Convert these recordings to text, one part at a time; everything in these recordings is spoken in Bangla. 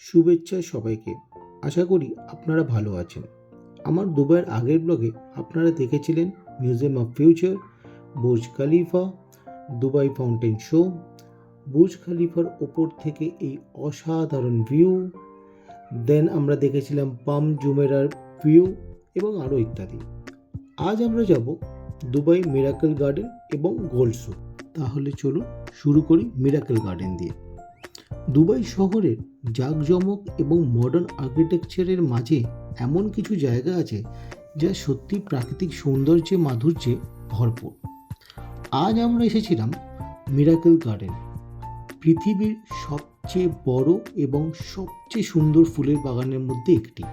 শুভেচ্ছা সবাইকে। আশা করি আপনারা ভালো আছেন। আমার দুবাইয়ের আগের ব্লগে আপনারা দেখেছিলেন museum of future, Burj Khalifa, Dubai fountain show, Burj খালিফার ওপর থেকে এই অসাধারণ ভিউ, দেন আমরা দেখেছিলাম পাম জুমেরার ভিউ এবং আরও ইত্যাদি। আজ আমরা যাব দুবাই মিরাকেল গার্ডেন এবং গোল্ড সুক। তাহলে চলুন শুরু করি মিরাকেল গার্ডেন দিয়ে। দুবাই শহরের জাঁকজমক এবং মডার্ন আর্কিটেকচারের মাঝে এমন কিছু জায়গা আছে যা সত্যি প্রাকৃতিক সৌন্দর্যে মাধুর্যে ভরপুর। আজ আমরা এসেছিলাম মিরাকেল গার্ডেন, পৃথিবীর সবচেয়ে বড় এবং সবচেয়ে সুন্দর ফুলের বাগানের মধ্যে একটি।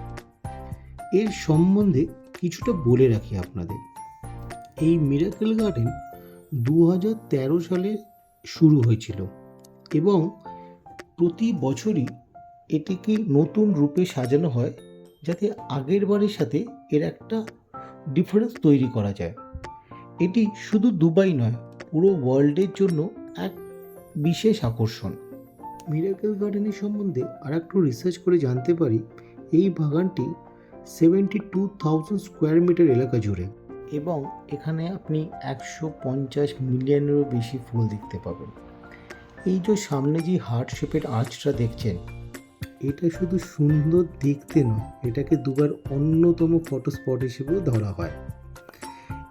এর সম্বন্ধে কিছুটা বলে রাখি আপনাদের। এই মিরাকেল গার্ডেন 2013 সালে শুরু হয়েছিল এবং প্রতি বছরই এটিকে নতুন রূপে সাজানো হয় যাতে আগের বারের সাথে এর একটা ডিফারেন্স তৈরি করা যায়। এটি শুধু দুবাই নয়, পুরো ওয়ার্ল্ডের জন্য এক বিশেষ আকর্ষণ। মিরাকেল গার্ডেনের সম্বন্ধে আর একটু রিসার্চ করে জানতে পারি এই বাগানটি 72,000 স্কোয়ার মিটার এলাকা জুড়ে এবং এখানে আপনি 150 মিলিয়নেরও বেশি ফুল দেখতে পাবেন। এই যে সামনে যে হার্ট শেপের আর্চটা দেখছেন, এটা শুধু সুন্দর দেখতে নয়, এটাকে দুবার অন্যতম ফটো স্পট হিসেবেও ধরা হয়।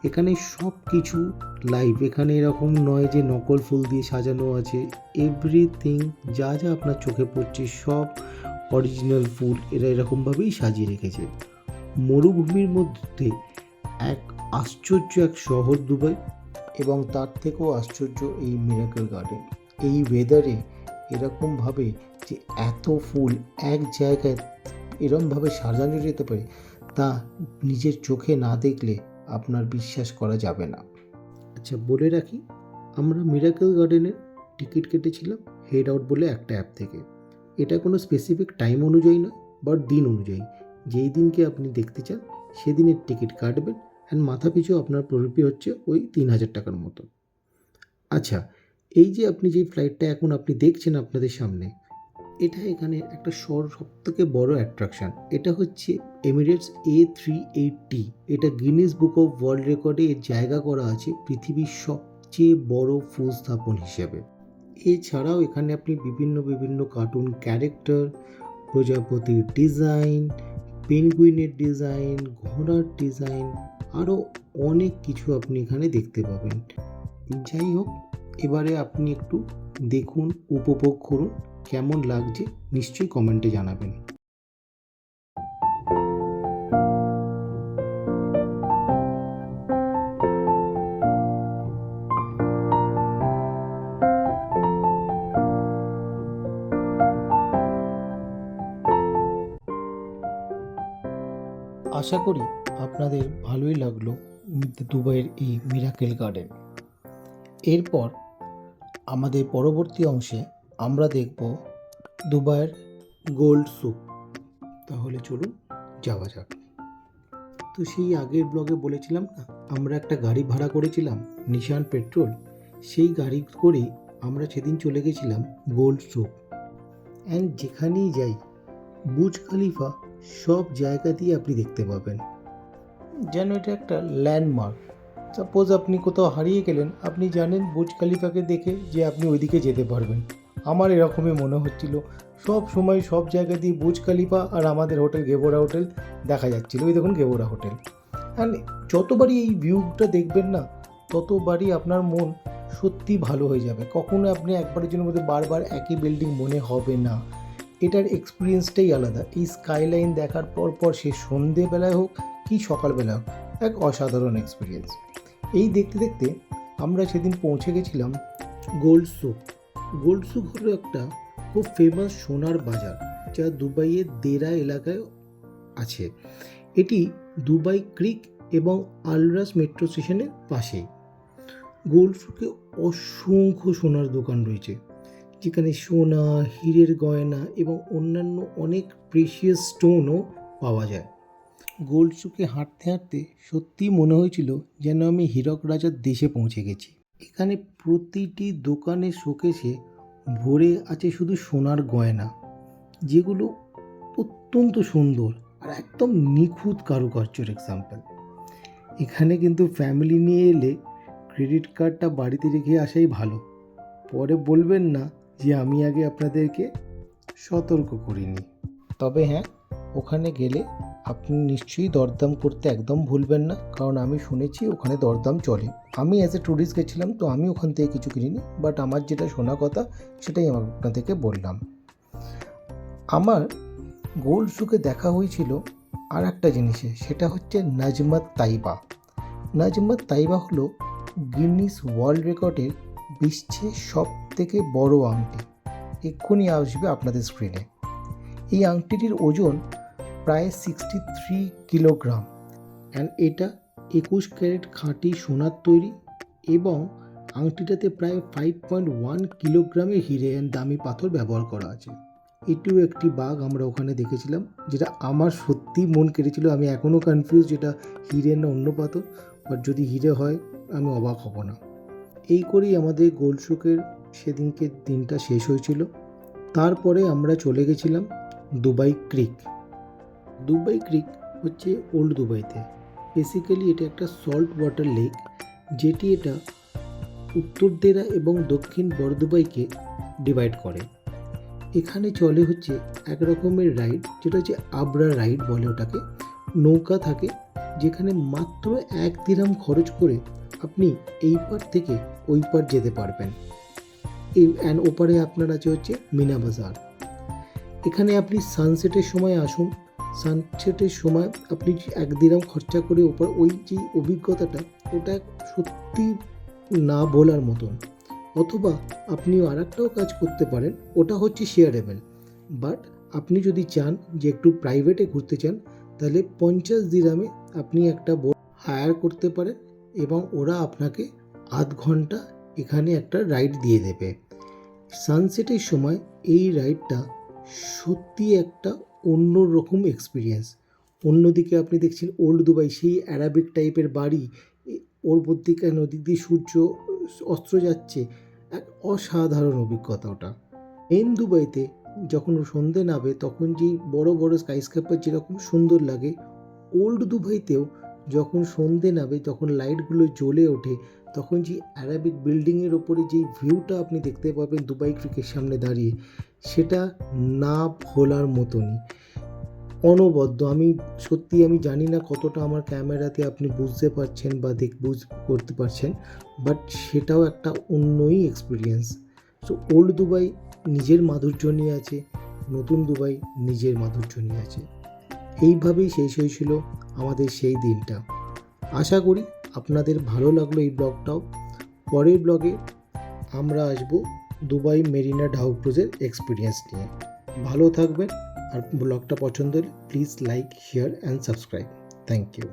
এখানে সব কিছু লাইভ, এখানে এরকম নয় যে নকল ফুল দিয়ে সাজানো আছে। এভরিথিং যা যা আপনার চোখে পড়ছে সব অরিজিনাল ফুল এরা এরকমভাবেই সাজিয়ে রেখেছে। মরুভূমির মধ্যে এক আশ্চর্য এক শহর দুবাই, এবং তার থেকেও আশ্চর্য এই মিরাকেল গার্ডেন। এই ওয়েদারে এরকমভাবে যে এত ফুল এক জায়গায় এরকমভাবে সাজানো যেতে পারে তা নিজের চোখে না দেখলে আপনার বিশ্বাস করা যাবে না। আচ্ছা, বলে রাখি, আমরা মিরাকেল গার্ডেনের টিকিট কেটেছিলাম হেড আউট বলে একটা অ্যাপ থেকে। এটা কোনো স্পেসিফিক টাইম অনুযায়ী না, বাট দিন অনুযায়ী। যেই দিনকে আপনি দেখতে চান সেদিনের টিকিট কাটবেন, অ্যান্ড মাথা পিছু আপনার প্ররুপি হচ্ছে ওই 3,000 টাকার মতো। আচ্ছা, এই যে আপনি যে ফ্লাইটটা এখন আপনি দেখছেন আপনাদের সামনে, এটা এখানে একটা সবথেকে বড় অ্যাট্রাকশান। এটা হচ্ছে এমিরেটস A380। এটা গিনেস বুক অফ ওয়ার্ল্ড রেকর্ডে এর জায়গা করা আছে পৃথিবীর সবচেয়ে বড় ফুল স্থাপন হিসেবে। এছাড়াও এখানে আপনি বিভিন্ন কার্টুন ক্যারেক্টার, প্রজাপতির ডিজাইন, পেঙ্গুইনের ডিজাইন, ঘোড়ার ডিজাইন, আরও অনেক কিছু আপনি এখানে দেখতে পাবেন। যাই হোক, এবারে আপনি একটু দেখুন, উপভোগ করুন, কেমন লাগছে নিশ্চয়ই কমেন্টে জানাবেন। আশা করি আপনাদের ভালোই লাগলো দুবাইয়ের এই মিরাকেল গার্ডেন। এরপর আমাদের পরবর্তী অংশে আমরা দেখব দুবাইয়ের গোল্ড সুক। তাহলে চলুন যাওয়া যাক। তো সেই আগের ব্লগে বলেছিলাম না, আমরা একটা গাড়ি ভাড়া করেছিলাম নিশান পেট্রোল। সেই গাড়ি করেই আমরা সেদিন চলে গেছিলাম গোল্ড সুক। অ্যান্ড যেখানেই যাই বুর্জ খালিফা সব জায়গাতেই আপনি দেখতে পাবেন, যেন এটা একটা ল্যান্ডমার্ক। সাপোজ আপনি কোথাও হারিয়ে গেলেন, আপনি জানেন বুর্জ খালিফাকে দেখে যে আপনি ওইদিকে যেতে পারবেন। আমার এরকমই মনে হচ্ছিল, সব সময় সব জায়গা দিয়ে বুর্জ খালিফা আর আমাদের হোটেল গেবোরা হোটেল দেখা যাচ্ছিল। ওই দেখুন গেবোরা হোটেল। অ্যান্ড যতবারই এই ভিউটা দেখবেন না, ততবারই আপনার মন সত্যি ভালো হয়ে যাবে। কখনো আপনি একবারের জন্য মধ্যে বারবার একই বিল্ডিং মনে হবে না। এটার এক্সপিরিয়েন্সটাই আলাদা। এই স্কাইলাইন দেখার পর সে সন্ধেবেলায় হোক কি সকালবেলা হোক, এক অসাধারণ এক্সপিরিয়েন্স। এই দেখতে দেখতে আমরা সেদিন পৌঁছে গেছিলাম গোল্ড সুক। গোল্ড সুক হলো একটা খুব ফেমাস সোনার বাজার যা দুবাইয়ের দেরা এলাকায় আছে। এটি দুবাই ক্রিক এবং আলরাস মেট্রো স্টেশনের পাশেই। গোল্ড সুকে অসংখ্য সোনার দোকান রয়েছে, যেখানে সোনা, হীরের গয়না এবং অন্যান্য অনেক প্রেশিয়াস স্টোনও পাওয়া যায়। গোল্ড সুকে হাঁটতে হাঁটতে সত্যিই মনে হয়েছিল যেন আমি হীরক রাজার দেশে পৌঁছে গেছি। এখানে প্রতিটি দোকানে শোকেসে ভরে আছে শুধু সোনার গয়না। যেগুলো অত্যন্ত সুন্দর আর একদম নিখুঁত কারুকার্যের এক্সাম্পল। এখানে কিন্তু ফ্যামিলি নিয়ে এলে ক্রেডিট কার্ডটা বাড়িতে রেখে আসাই ভালো, পরে বলবেন না যে আমি আগে আপনাদেরকে সতর্ক করিনি। তবে হ্যাঁ, ওখানে গেলে আপনি নিশ্চয়ই দরদাম করতে একদম ভুলবেন না, কারণ আমি শুনেছি ওখানে দরদাম চলে। আমি অ্যাজ এ ট্যুরিস্ট গেছিলাম, তো আমি ওখান থেকে কিছু কিনিনি, বাট আমার যেটা শোনা কথা সেটাই আমার আপনাদেরকে বললাম। আমার গোল্ড সুকে দেখা হয়েছিল আর একটা জিনিসে, সেটা হচ্ছে নাজমাত তাইবা। নাজমাত তাইবা হলো গিনিস ওয়ার্ল্ড রেকর্ডের বিশ্বের সব থেকে বড় আংটি। এক্ষুনি আসবে আপনাদের স্ক্রিনে। এই আংটিটির ওজন প্রায় 63 কিলোগ্রাম, অ্যান্ড এটা 21 ক্যারেট খাঁটি সোনার তৈরি, এবং আংটিটাতে প্রায় 5.1 কিলোগ্রামের হিরে অ্যান্ড দামি পাথর ব্যবহার করা আছে। এটিও একটি বাঘ আমরা ওখানে দেখেছিলাম, যেটা আমার সত্যি মন কেড়েছিল। আমি এখনও কনফিউজ যেটা হিরে না অন্য পাথর, বাট যদি হিরে হয় আমি অবাক হব না। এই করেই আমাদের গোল্ড শোকের সেদিনকে দিনটা শেষ হয়েছিল। তারপরে আমরা চলে গেছিলাম দুবাই ক্রিক। দুবাই ক্রিক হচ্ছে ওল্ড দুবাইতে। বেসিক্যালি এটা একটা সল্ট ওয়াটার লেক, যেটি এটা উত্তর দেরা এবং দক্ষিণ বড় দুবাইকে ডিভাইড করে। এখানে চলে হচ্ছে এক রকমের রাইড, যেটা হচ্ছে আবরা রাইড বলে ওটাকে। নৌকা থাকে, যেখানে মাত্র 1 দিরহাম খরচ করে আপনি এই পার থেকে ওই পার যেতে পারবেন। অ্যান্ড ওপারে আপনার আছে হচ্ছে মিনা বাজার। এখানে আপনি সানসেটের সময় আসুন। সানসেটের সময় আপনি 1 দিরহাম খরচা করে ওপর ওই যে অভিজ্ঞতাটা, ওটা সত্যি না বলার মতন। অথবা আপনি আরেকটাও কাজ করতে পারেন, ওটা হচ্ছে শেয়ারেবল। বাট আপনি যদি চান যে একটু প্রাইভেটে ঘুরতে চান, তাহলে 50 দিরহামে আপনি একটা বোট হায়ার করতে পারেন, এবং ওরা আপনাকে আধ ঘন্টা এখানে একটা রাইড দিয়ে দেবে। সানসেটের সময় এই রাইডটা সত্যি একটা অন্য রকম এক্সপিরিয়েন্স। অন্যদিকে আপনি দেখছেন ওল্ড দুবাই, সেই অ্যারাবিক টাইপের বাড়ি, ওর মধ্যে নদী দিয়ে সূর্য অস্ত যাচ্ছে, এক অসাধারণ অভিজ্ঞতা ওটা। মেন দুবাইতে যখন সন্ধে নামে তখন যে বড় বড় স্কাইস্ক্রেপার যেরকম সুন্দর লাগে, ওল্ড দুবাইতেও যখন সন্ধে নামে, যখন লাইটগুলো জ্বলে ওঠে, তখন যে অ্যারাবিক বিল্ডিংয়ের ওপরে যেই ভিউটা আপনি দেখতে পাবেন দুবাই ক্রিকের সামনে দাঁড়িয়ে, সেটা না ভোলার মতনই, অনবদ্য। আমি জানি না কতটা আমার ক্যামেরাতে আপনি বুঝতে পারছেন বা করতে পারছেন, বাট সেটাও একটা অন্যই এক্সপিরিয়েন্স। সো ওল্ড দুবাই নিজের মাধুর্য নিয়ে আছে, নতুন দুবাই নিজের মাধুর্য নিয়ে আছে। এইভাবেই শেষ হয়েছিল আমাদের সেই দিনটা। আশা করি আপনাদের ভালো লাগলো এই ব্লগটাও। পরের ব্লগে আমরা আসবো দুবাই মেরিনা ঢাউ ক্রুজের এক্সপিরিয়েন্স নিয়ে। ভালো থাকবেন, আর ব্লগটা পছন্দ হলে please like, share and subscribe. Thank you.